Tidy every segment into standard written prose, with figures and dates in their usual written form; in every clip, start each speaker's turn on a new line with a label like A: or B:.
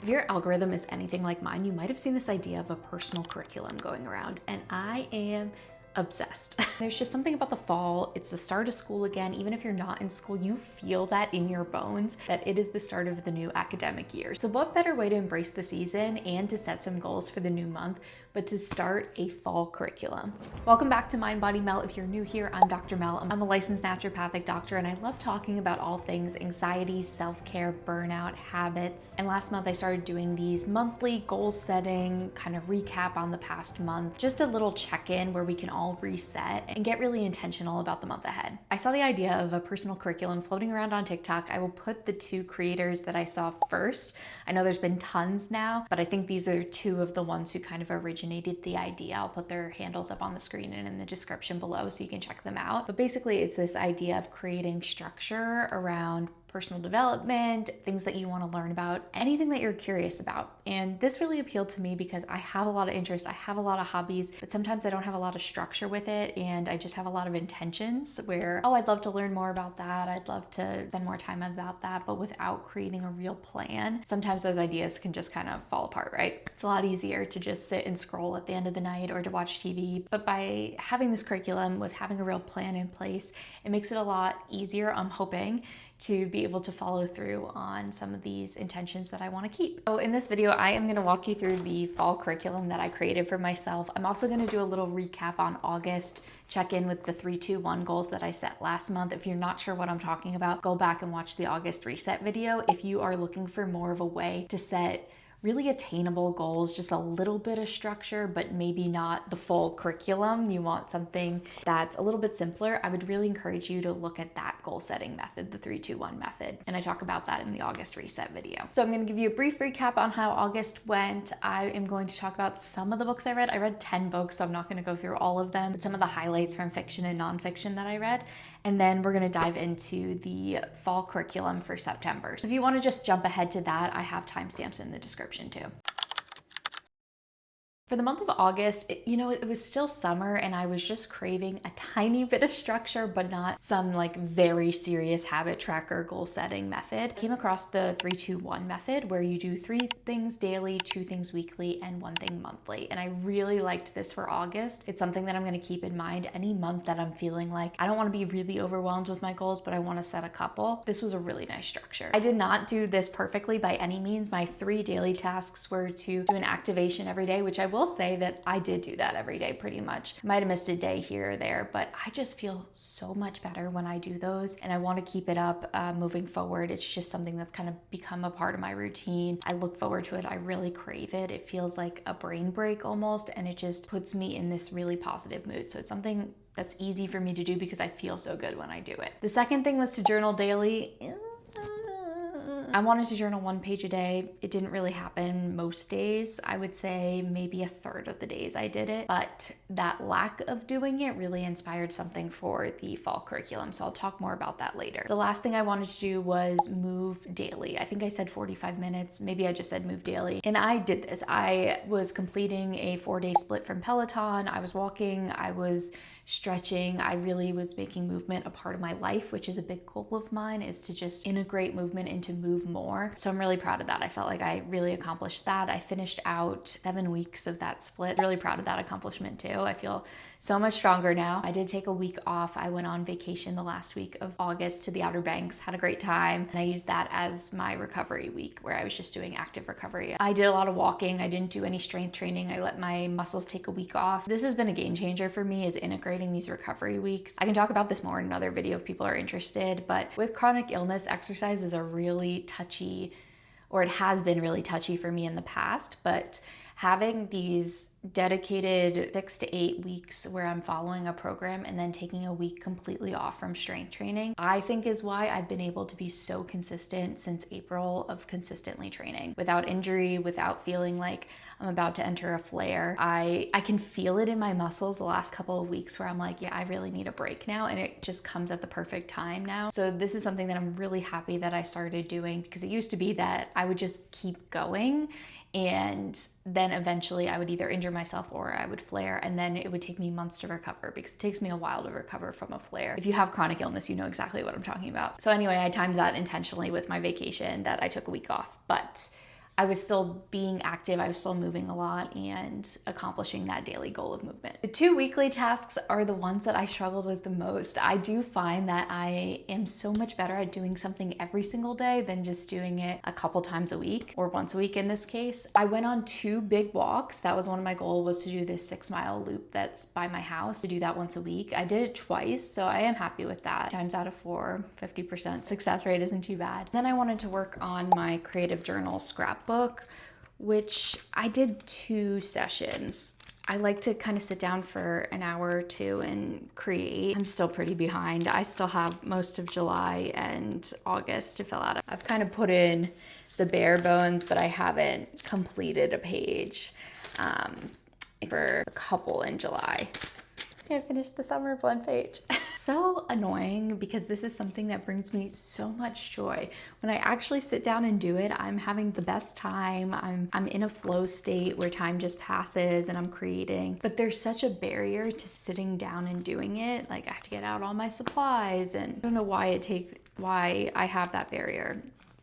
A: If your algorithm is anything like mine, you might have seen this idea of a personal curriculum going around, and I am obsessed. There's just something about the fall. It's the start of school again. Even if you're not in school, you feel that in your bones that it is the start of the new academic year. So what better way to embrace the season and to set some goals for the new month but to start a fall curriculum? Welcome back to Mind Body Mel. If you're new here, I'm Dr. Mel. I'm a licensed naturopathic doctor, and I love talking about all things anxiety, self-care, burnout, habits. And last month I started doing these monthly goal setting, kind of recap on the past month, just a little check-in where we can all reset and get really intentional about the month ahead. I saw the idea of a personal curriculum floating around on TikTok. I will put the two creators that I saw first. I know there's been tons now, but I think these are two of the ones who kind of originated the idea. I'll put their handles up on the screen and in the description below so you can check them out. But basically it's this idea of creating structure around personal development, things that you want to learn about, anything that you're curious about. And this really appealed to me because I have a lot of interests, I have a lot of hobbies, but sometimes I don't have a lot of structure with it, and I just have a lot of intentions where, oh, I'd love to learn more about that, I'd love to spend more time about that, but without creating a real plan, sometimes those ideas can just kind of fall apart, right? It's a lot easier to just sit and scroll at the end of the night or to watch TV, but by having this curriculum, with having a real plan in place, it makes it a lot easier, I'm hoping, to be able to follow through on some of these intentions that I want to keep. So in this video, I am going to walk you through the fall curriculum that I created for myself. I'm also going to do a little recap on August, check in with the 3-2-1 goals that I set last month. If you're not sure what I'm talking about, go back and watch the August reset video. If you are looking for more of a way to set really attainable goals, just a little bit of structure, but maybe not the full curriculum. You want something that's a little bit simpler. I would really encourage you to look at that goal setting method, the 3-2-1 method. And I talk about that in the August reset video. So I'm going to give you a brief recap on how August went. I am going to talk about some of the books I read. I read 10 books, so I'm not going to go through all of them, but some of the highlights from fiction and nonfiction that I read. And then we're gonna dive into the fall curriculum for September. So if you wanna just jump ahead to that, I have timestamps in the description too. For the month of August, it was still summer and I was just craving a tiny bit of structure, but not some like very serious habit tracker goal setting method. I came across the 3-2-1 method where you do 3 things daily, 2 things weekly, and 1 thing monthly. And I really liked this for August. It's something that I'm gonna keep in mind any month that I'm feeling like I don't wanna be really overwhelmed with my goals, but I wanna set a couple. This was a really nice structure. I did not do this perfectly by any means. My 3 daily tasks were to do an activation every day, which I will say that I did do that every day pretty much. Might have missed a day here or there, but I just feel so much better when I do those, and I want to keep it up moving forward. It's just something that's kind of become a part of my routine. I look forward to it. I really crave it. It feels like a brain break almost, and it just puts me in this really positive mood. So it's something that's easy for me to do because I feel so good when I do it. The second thing was to journal daily. I wanted to journal 1 page a day. It didn't really happen most days. I would say maybe 1/3 of the days I did it, but that lack of doing it really inspired something for the fall curriculum. So I'll talk more about that later. The last thing I wanted to do was move daily. I think I said 45 minutes. Maybe I just said move daily. And I did this. I was completing a 4-day split from Peloton. I was walking, I was stretching. I really was making movement a part of my life, which is a big goal of mine, is to just integrate movement and to move more. So I'm really proud of that. I felt like I really accomplished that. I finished out 7 weeks of that split. Really proud of that accomplishment too. I feel so much stronger now. I did take a week off. I went on vacation the last week of August to the Outer Banks, had a great time. And I used that as my recovery week where I was just doing active recovery. I did a lot of walking. I didn't do any strength training. I let my muscles take a week off. This has been a game changer for me, is integrating these recovery weeks. I can talk about this more in another video if people are interested, but with chronic illness, exercise is a really touchy, or it has been really touchy for me in the past, but having these dedicated 6 to 8 weeks where I'm following a program and then taking a week completely off from strength training, I think is why I've been able to be so consistent since April of consistently training without injury, without feeling like I'm about to enter a flare. I can feel it in my muscles the last couple of weeks where I'm like, yeah, I really need a break now, and it just comes at the perfect time now. So this is something that I'm really happy that I started doing, because it used to be that I would just keep going and then eventually I would either injure myself or I would flare, and then it would take me months to recover, because it takes me a while to recover from a flare. If you have chronic illness, you know exactly what I'm talking about. So anyway, I timed that intentionally with my vacation that I took a week off, but I was still being active, I was still moving a lot and accomplishing that daily goal of movement. The 2 weekly tasks are the ones that I struggled with the most. I do find that I am so much better at doing something every single day than just doing it a couple times a week, or once a week in this case. I went on 2 big walks. That was one of my goals, was to do this 6-mile loop that's by my house, to do that once a week. I did it twice, so I am happy with that. Times out of 4, 50% success rate isn't too bad. Then I wanted to work on my creative journal scrapbook, which I did 2 sessions. I like to kind of sit down for an hour or 2 and create. I'm still pretty behind. I still have most of July and August to fill out. I've kind of put in the bare bones, but I haven't completed a page for a couple in July. So I finished the summer blend page. So annoying, because this is something that brings me so much joy. When I actually sit down and do it, I'm having the best time. I'm in a flow state where time just passes and I'm creating. But there's such a barrier to sitting down and doing it. Like, I have to get out all my supplies, and I don't know why I have that barrier.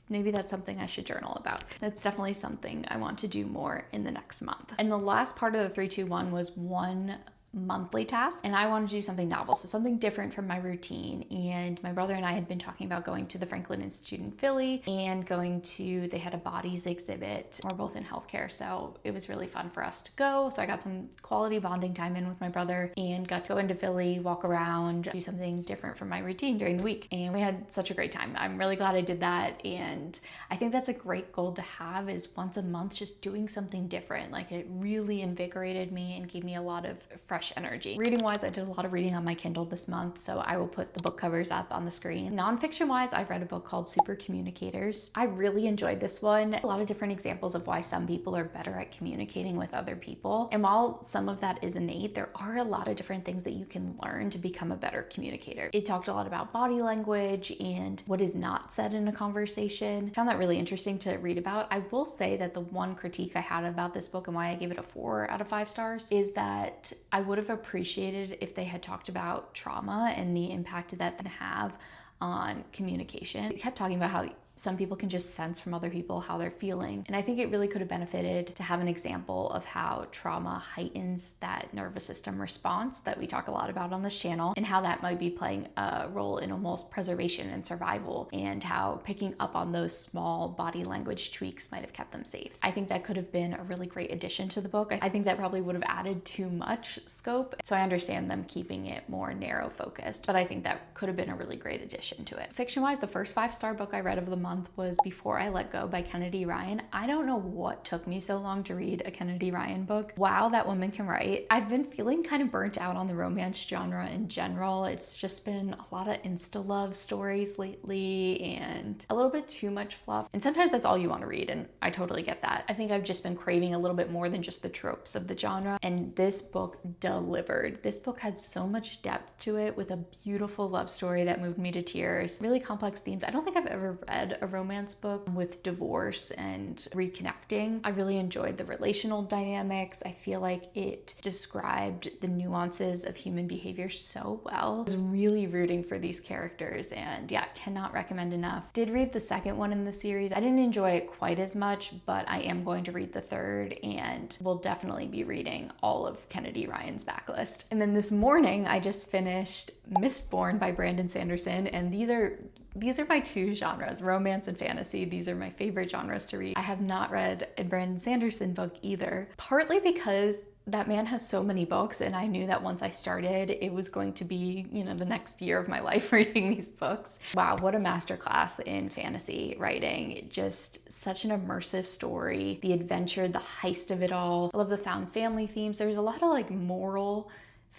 A: Maybe that's something I should journal about. That's definitely something I want to do more in the next month. And the last part of the 3-2-1 was 1 monthly task, and I wanted to do something novel, so something different from my routine. And my brother and I had been talking about going to the Franklin Institute in Philly and they had a bodies exhibit. We're both in healthcare, so it was really fun for us to go. So I got some quality bonding time in with my brother and got to go into Philly, walk around, do something different from my routine during the week. And we had such a great time. I'm really glad I did that. And I think that's a great goal to have, is once a month just doing something different. Like, it really invigorated me and gave me a lot of fresh energy. Reading wise, I did a lot of reading on my Kindle this month, so I will put the book covers up on the screen. Nonfiction wise, I read a book called Super Communicators. I really enjoyed this one. A lot of different examples of why some people are better at communicating with other people. And while some of that is innate, there are a lot of different things that you can learn to become a better communicator. It talked a lot about body language and what is not said in a conversation. I found that really interesting to read about. I will say that the one critique I had about this book and why I gave it a 4 out of 5 stars is that I would have appreciated if they had talked about trauma and the impact that can have on communication. They kept talking about how some people can just sense from other people how they're feeling. And I think it really could have benefited to have an example of how trauma heightens that nervous system response that we talk a lot about on this channel, and how that might be playing a role in almost preservation and survival, and how picking up on those small body language tweaks might have kept them safe. I think that could have been a really great addition to the book. I think that probably would have added too much scope. So I understand them keeping it more narrow focused, but I think that could have been a really great addition to it. Fiction-wise, the first 5-star book I read of the month was Before I Let Go by Kennedy Ryan. I don't know what took me so long to read a Kennedy Ryan book. Wow, that woman can write. I've been feeling kind of burnt out on the romance genre in general. It's just been a lot of insta-love stories lately and a little bit too much fluff. And sometimes that's all you want to read, and I totally get that. I think I've just been craving a little bit more than just the tropes of the genre, and this book delivered. This book had so much depth to it, with a beautiful love story that moved me to tears. Really complex themes. I don't think I've ever read a romance book with divorce and reconnecting. I really enjoyed the relational dynamics. I feel like it described the nuances of human behavior so well. I was really rooting for these characters, and yeah, cannot recommend enough. Did read the second one in the series. I didn't enjoy it quite as much, but I am going to read the third, and will definitely be reading all of Kennedy Ryan's backlist. And then this morning, I just finished Mistborn by Brandon Sanderson, and these are my 2 genres, romance and fantasy. These are my favorite genres to read. I have not read a Brandon Sanderson book either, partly because that man has so many books, and I knew that once I started, it was going to be, the next year of my life reading these books. Wow, what a masterclass in fantasy writing. Just such an immersive story. The adventure, the heist of it all. I love the found family themes. There's a lot of moral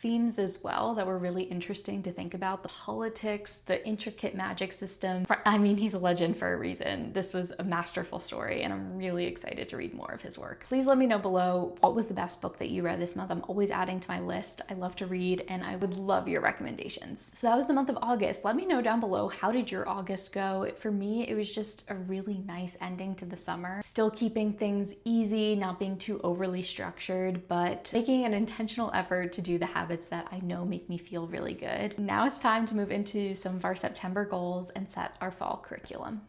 A: themes as well that were really interesting to think about. The politics, the intricate magic system. I mean, he's a legend for a reason. This was a masterful story, and I'm really excited to read more of his work. Please let me know below, what was the best book that you read this month? I'm always adding to my list. I love to read, and I would love your recommendations. So that was the month of August. Let me know down below, how did your August go? For me, it was just a really nice ending to the summer. Still keeping things easy, not being too overly structured, but making an intentional effort to do the habits that I know make me feel really good. Now it's time to move into some of our September goals and set our fall curriculum.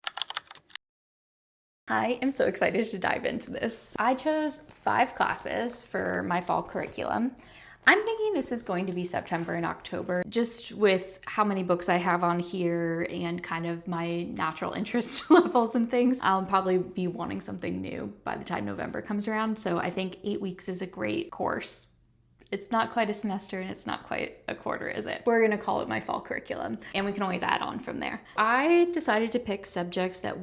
A: I am so excited to dive into this. I chose 5 classes for my fall curriculum. I'm thinking this is going to be September and October, just with how many books I have on here and kind of my natural interest levels and things. I'll probably be wanting something new by the time November comes around. So I think 8 weeks is a great course. It's not quite a semester and it's not quite a quarter, is it? We're gonna call it my fall curriculum, and we can always add on from there. I decided to pick subjects that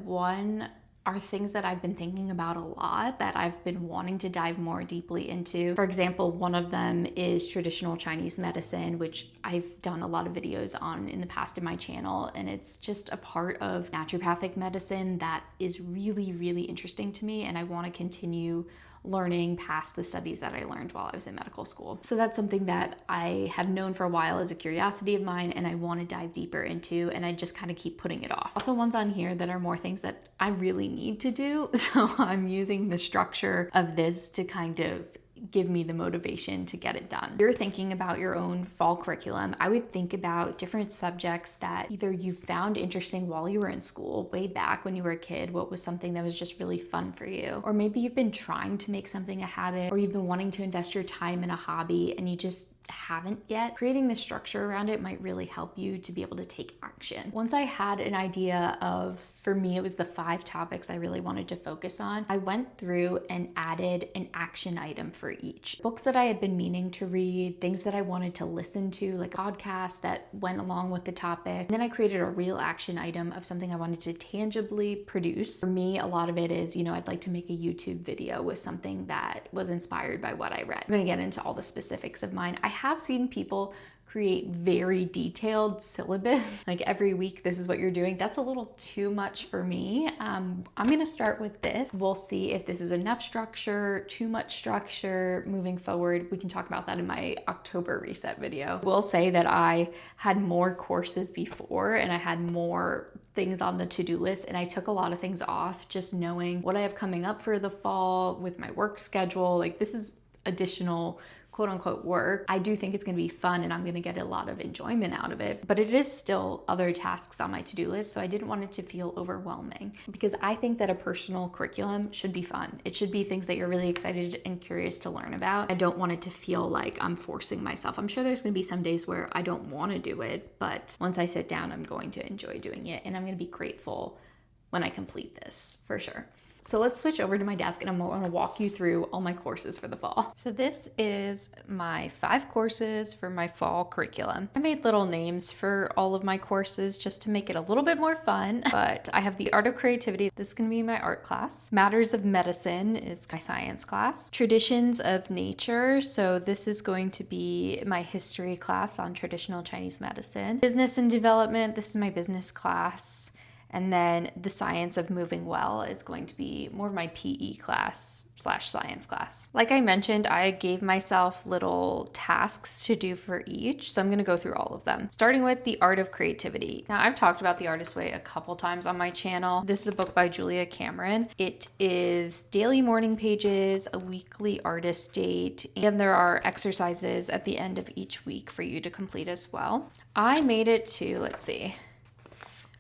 A: are things that I've been thinking about a lot, that I've been wanting to dive more deeply into. For example, one of them is traditional Chinese medicine, which I've done a lot of videos on in the past in my channel, and it's just a part of naturopathic medicine that is really, really interesting to me, and I want to continue learning past the studies that I learned while I was in medical school. So that's something that I have known for a while as a curiosity of mine, and I want to dive deeper into, and I just kind of keep putting it off. Also, ones on here that are more things that I really need to do. So I'm using the structure of this to kind of give me the motivation to get it done. If you're thinking about your own fall curriculum, I would think about different subjects that either you found interesting while you were in school, way back when you were a kid, what was something that was just really fun for you, or maybe you've been trying to make something a habit, or you've been wanting to invest your time in a hobby and you just haven't yet. Creating the structure around it might really help you to be able to take action. Once I had an idea of, for me, it was the 5 topics I really wanted to focus on, I went through and added an action item for each. Books that I had been meaning to read, things that I wanted to listen to, like podcasts that went along with the topic. And then I created a real action item of something I wanted to tangibly produce. For me, a lot of it is, I'd like to make a YouTube video with something that was inspired by what I read. I'm gonna get into all the specifics of mine. I have seen people create very detailed syllabus, like every week this is what you're doing. That's a little too much for me. I'm gonna start with this. We'll see if this is enough structure, too much structure moving forward. We can talk about that in my October reset video. We'll say that I had more courses before and I had more things on the to-do list, and I took a lot of things off, just knowing what I have coming up for the fall with my work schedule. Like, this is additional quote unquote work. I do think it's gonna be fun and I'm gonna get a lot of enjoyment out of it, but it is still other tasks on my to-do list, so I didn't want it to feel overwhelming, because I think that a personal curriculum should be fun. It should be things that you're really excited and curious to learn about. I don't want it to feel like I'm forcing myself. I'm sure there's gonna be some days where I don't wanna do it, but once I sit down, I'm going to enjoy doing it, and I'm gonna be grateful when I complete this, for sure. So let's switch over to my desk and I'm gonna walk you through all my courses for the fall. So this is my 5 courses for my fall curriculum. I made little names for all of my courses just to make it a little bit more fun, but I have the Art of Creativity. This is gonna be my art class. Matters of Medicine is my science class. Traditions of Nature. So this is going to be my history class on traditional Chinese medicine. Business and Development. This is my business class. And then the Science of Moving Well is going to be more of my PE class / science class. Like I mentioned, I gave myself little tasks to do for each, so I'm gonna go through all of them. Starting with the Art of Creativity. Now, I've talked about The Artist Way a couple times on my channel. This is a book by Julia Cameron. It is daily morning pages, a weekly artist date, and there are exercises at the end of each week for you to complete as well. I made it to, let's see,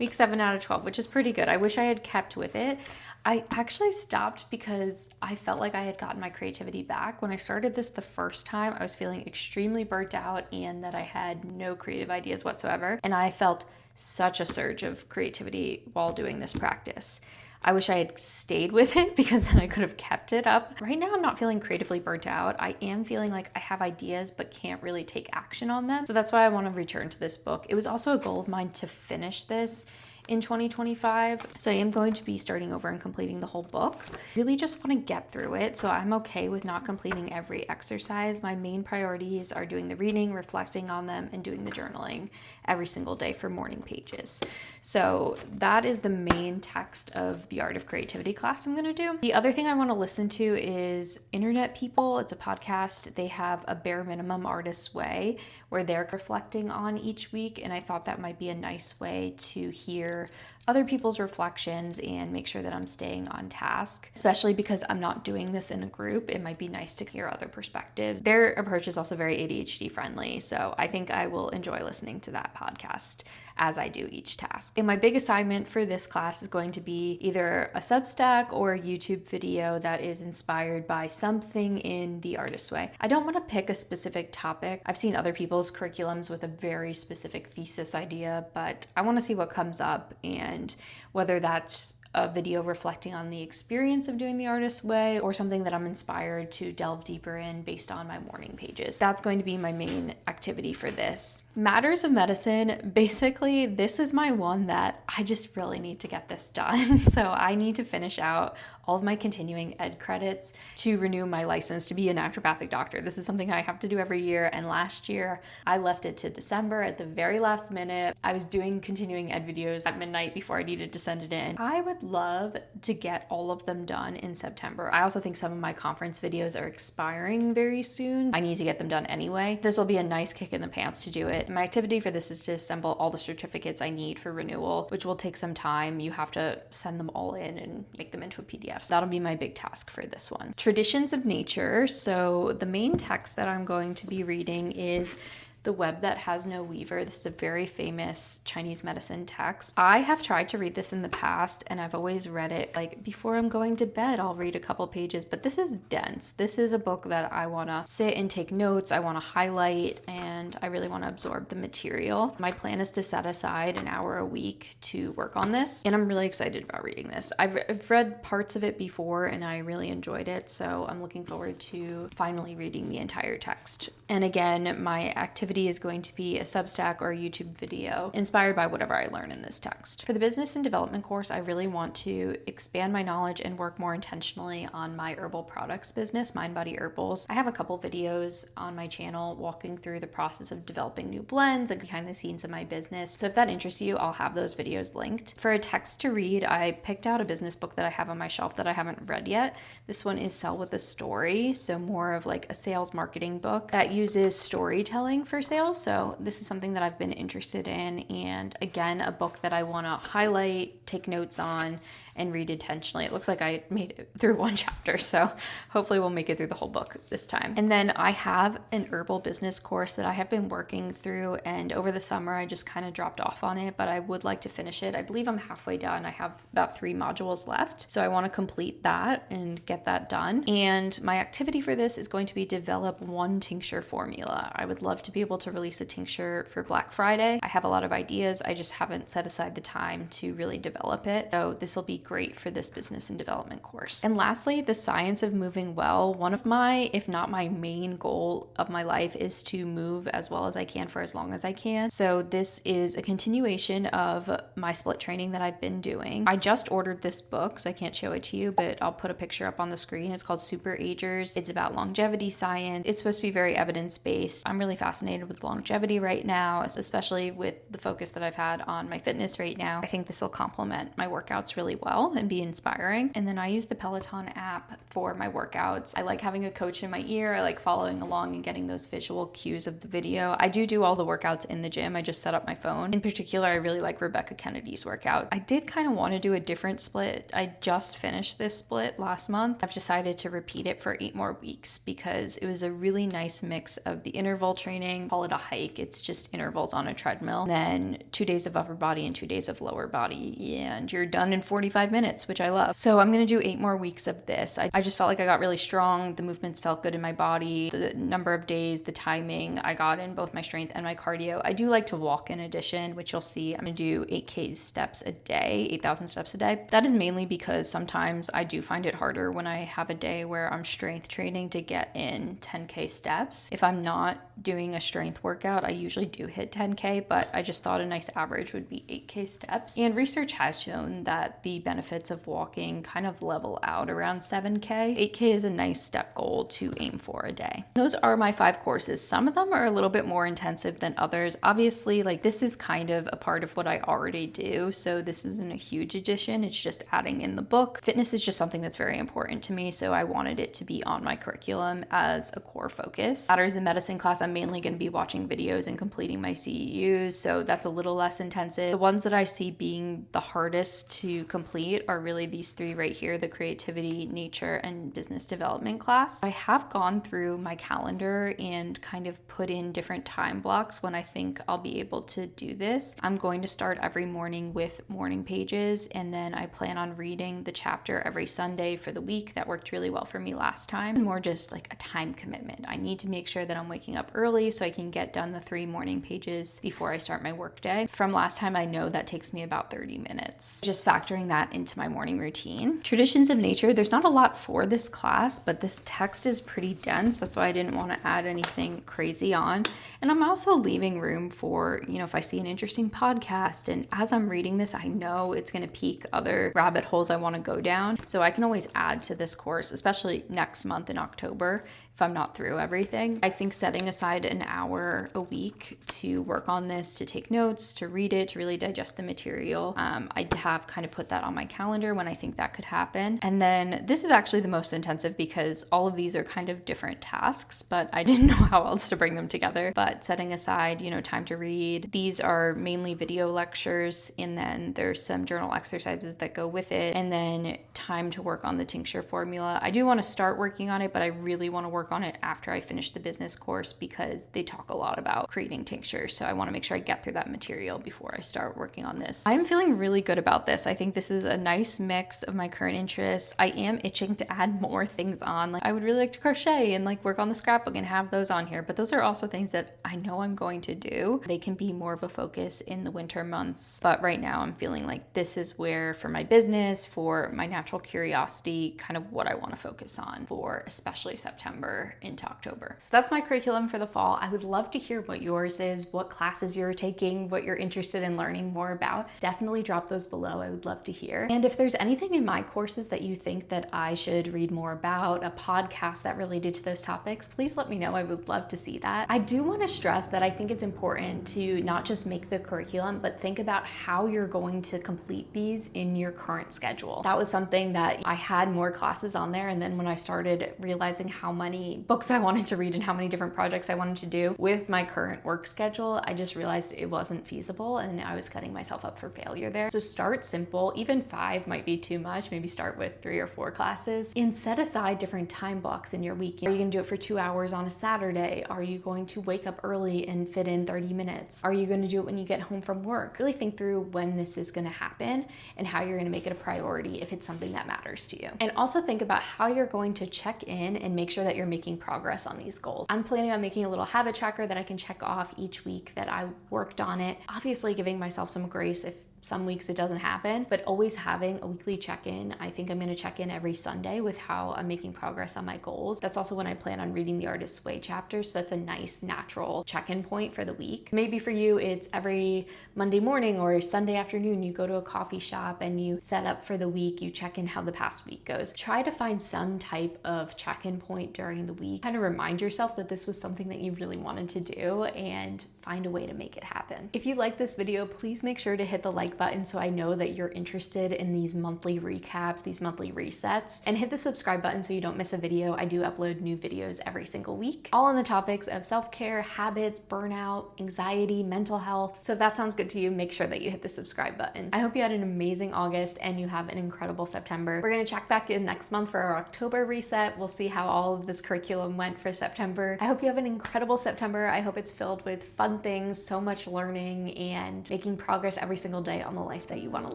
A: week 7 out of 12, which is pretty good. I wish I had kept with it. I actually stopped because I felt like I had gotten my creativity back. When I started this the first time, I was feeling extremely burnt out and that I had no creative ideas whatsoever. And I felt such a surge of creativity while doing this practice. I wish I had stayed with it because then I could have kept it up. Right now, I'm not feeling creatively burnt out. I am feeling like I have ideas but can't really take action on them. So that's why I want to return to this book. It was also a goal of mine to finish this in 2025. So I am going to be starting over and completing the whole book. Really just want to get through it. So I'm okay with not completing every exercise. My main priorities are doing the reading, reflecting on them, and doing the journaling every single day for morning pages. So that is the main text of the Art of Creativity class I'm going to do. The other thing I want to listen to is Internet People. It's a podcast. They have a Bare Minimum Artist's Way where they're reflecting on each week. And I thought that might be a nice way to hear other people's reflections and make sure that I'm staying on task, especially because I'm not doing this in a group. It might be nice to hear other perspectives. Their approach is also very ADHD friendly, so I think I will enjoy listening to that podcast as I do each task. And my big assignment for this class is going to be either a Substack or a YouTube video that is inspired by something in the artist's way. I don't want to pick a specific topic. I've seen other people's curriculums with a very specific thesis idea, but I want to see what comes up and whether that's a video reflecting on the experience of doing the artist's way or something that I'm inspired to delve deeper in based on my morning pages. That's going to be my main activity for this. Matters of Medicine, basically this is my one that I just really need to get this done. So I need to finish out all of my continuing ed credits to renew my license to be a naturopathic doctor. This is something I have to do every year, and last year I left it to December at the very last minute. I was doing continuing ed videos at midnight before I needed to send it in. I would love to get all of them done in September. I also think some of my conference videos are expiring very soon. I need to get them done anyway. This will be a nice kick in the pants to do it. My activity for this is to assemble all the certificates I need for renewal, which will take some time. You have to send them all in and make them into a PDF. So that'll be my big task for this one. Traditions of Nature. So the main text that I'm going to be reading is The Web That Has No Weaver. This is a very famous Chinese medicine text. I have tried to read this in the past and I've always read it like before I'm going to bed. I'll read a couple pages, but this is dense. This is a book that I want to sit and take notes. I want to highlight and I really want to absorb the material. My plan is to set aside an hour a week to work on this, and I'm really excited about reading this. I've read parts of it before and I really enjoyed it, so I'm looking forward to finally reading the entire text. And again, my activity is going to be a Substack or a YouTube video inspired by whatever I learn in this text. For the business and development course, I really want to expand my knowledge and work more intentionally on my herbal products business, Mind Body Herbals. I have a couple videos on my channel walking through the process of developing new blends and behind the scenes of my business. So if that interests you, I'll have those videos linked. For a text to read, I picked out a business book that I have on my shelf that I haven't read yet. This one is Sell with a Story, so more of like a sales marketing book that uses storytelling for sales. So this is something that I've been interested in, and again, a book that I want to highlight, take notes on, and read intentionally. It looks like I made it through one chapter, so hopefully we'll make it through the whole book this time. And then I have an herbal business course that I have been working through, and over the summer I just kind of dropped off on it, but I would like to finish it. I believe I'm halfway done. I have about 3 modules left, so I want to complete that and get that done. And my activity for this is going to be develop one tincture formula. I would love to be able to release a tincture for Black Friday. I have a lot of ideas. I just haven't set aside the time to really develop it. So this will be great for this business and development course. And lastly, the science of moving well. One of my, if not my main goal of my life is to move as well as I can for as long as I can. So this is a continuation of my split training that I've been doing. I just ordered this book, so I can't show it to you, but I'll put a picture up on the screen. It's called Super Agers. It's about longevity science. It's supposed to be very evidence-based. I'm really fascinated with longevity right now, especially with the focus that I've had on my fitness right now. I think this will complement my workouts really well and be inspiring. And then I use the Peloton app for my workouts. I like having a coach in my ear. I like following along and getting those visual cues of the video. I do all the workouts in the gym. I just set up my phone. In particular, I really like Rebecca Kennedy's workout. I did kind of want to do a different split. I just finished this split last month. I've decided to repeat it for 8 more weeks because it was a really nice mix of the interval training, call it a hike. It's just intervals on a treadmill. And then 2 days of upper body and 2 days of lower body. And you're done in 45 minutes, which I love. So I'm going to do 8 more weeks of this. I just felt like I got really strong. The movements felt good in my body. The number of days, the timing, I got in both my strength and my cardio. I do like to walk in addition, which you'll see. I'm going to do 8K steps a day, 8,000 steps a day. That is mainly because sometimes I do find it harder when I have a day where I'm strength training to get in 10K steps. If I'm not doing a strength workout, I usually do hit 10K, but I just thought a nice average would be 8K steps. And research has shown that the benefits of walking kind of level out around 7K. 8K is a nice step goal to aim for a day. Those are my 5 courses. Some of them are a little bit more intensive than others. Obviously, like this is kind of a part of what I already do, so this isn't a huge addition. It's just adding in the book. Fitness is just something that's very important to me, so I wanted it to be on my curriculum as a core focus. Matters in Medicine class, I'm mainly going to be watching videos and completing my CEUs, so that's a little less intensive. The ones that I see being the hardest to complete are really these three right here, the creativity, nature, and business development class. I have gone through my calendar and kind of put in different time blocks when I think I'll be able to do this. I'm going to start every morning with morning pages, and then I plan on reading the chapter every Sunday for the week. That worked really well for me last time. More just like a time commitment. I need to make sure that I'm waking up early so I can get done the 3 morning pages before I start my work day. From last time, I know that takes me about 30 minutes. Just factoring that into my morning routine. Traditions of nature, there's not a lot for this class, but this text is pretty dense. That's why I didn't want to add anything crazy on. And I'm also leaving room for, if I see an interesting podcast, and as I'm reading this, I know it's going to pique other rabbit holes I want to go down. So I can always add to this course, especially next month in October, if I'm not through everything. I think setting aside an hour a week to work on this, to take notes, to read it, to really digest the material, I have kind of put that on my calendar when I think that could happen. And then this is actually the most intensive because all of these are kind of different tasks, but I didn't know how else to bring them together. But setting aside, time to read. These are mainly video lectures, and then there's some journal exercises that go with it, and then time to work on the tincture formula. I do want to start working on it, but I really want to work on it after I finish the business course because they talk a lot about creating tinctures. So I want to make sure I get through that material before I start working on this. I'm feeling really good about this. I think this is a nice mix of my current interests. I am itching to add more things on. Like I would really like to crochet and work on the scrapbook and have those on here, but those are also things that I know I'm going to do. They can be more of a focus in the winter months, but right now I'm feeling like this is where, for my business, for my natural curiosity, kind of what I want to focus on for especially September into October. So that's my curriculum for the fall. I would love to hear what yours is, what classes you're taking, what you're interested in learning more about. Definitely drop those below. I would love to hear. And if there's anything in my courses that you think that I should read more about, a podcast that related to those topics, please let me know. I would love to see that. I do want to stress that I think it's important to not just make the curriculum, but think about how you're going to complete these in your current schedule. That was something that I had more classes on there, and then when I started realizing how many books I wanted to read and how many different projects I wanted to do with my current work schedule, I just realized it wasn't feasible and I was setting myself up for failure there. So start simple. Even 5 might be too much. Maybe start with 3 or 4 classes and set aside different time blocks in your week. Are you going to do it for 2 hours on a Saturday? Are you going to wake up early and fit in 30 minutes? Are you going to do it when you get home from work? Really think through when this is going to happen and how you're going to make it a priority if it's something that matters to you. And also think about how you're going to check in and make sure that you're making progress on these goals. I'm planning on making a little habit tracker that I can check off each week that I worked on it. Obviously giving myself some grace if some weeks it doesn't happen, but always having a weekly check-in. I think I'm gonna check in every Sunday with how I'm making progress on my goals. That's also when I plan on reading the Artist's Way chapter, so that's a nice natural check-in point for the week. Maybe for you, it's every Monday morning or Sunday afternoon, you go to a coffee shop and you set up for the week, you check in how the past week goes. Try to find some type of check-in point during the week. Kind of remind yourself that this was something that you really wanted to do and find a way to make it happen. If you like this video, please make sure to hit the like button so I know that you're interested in these monthly recaps, these monthly resets, and hit the subscribe button so you don't miss a video. I do upload new videos every single week, all on the topics of self-care, habits, burnout, anxiety, mental health. So if that sounds good to you, make sure that you hit the subscribe button. I hope you had an amazing August and you have an incredible September. We're gonna check back in next month for our October reset. We'll see how all of this curriculum went for September. I hope you have an incredible September. I hope it's filled with fun things, so much learning, and making progress every single day on the life that you want to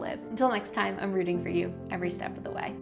A: live. Until next time, I'm rooting for you every step of the way.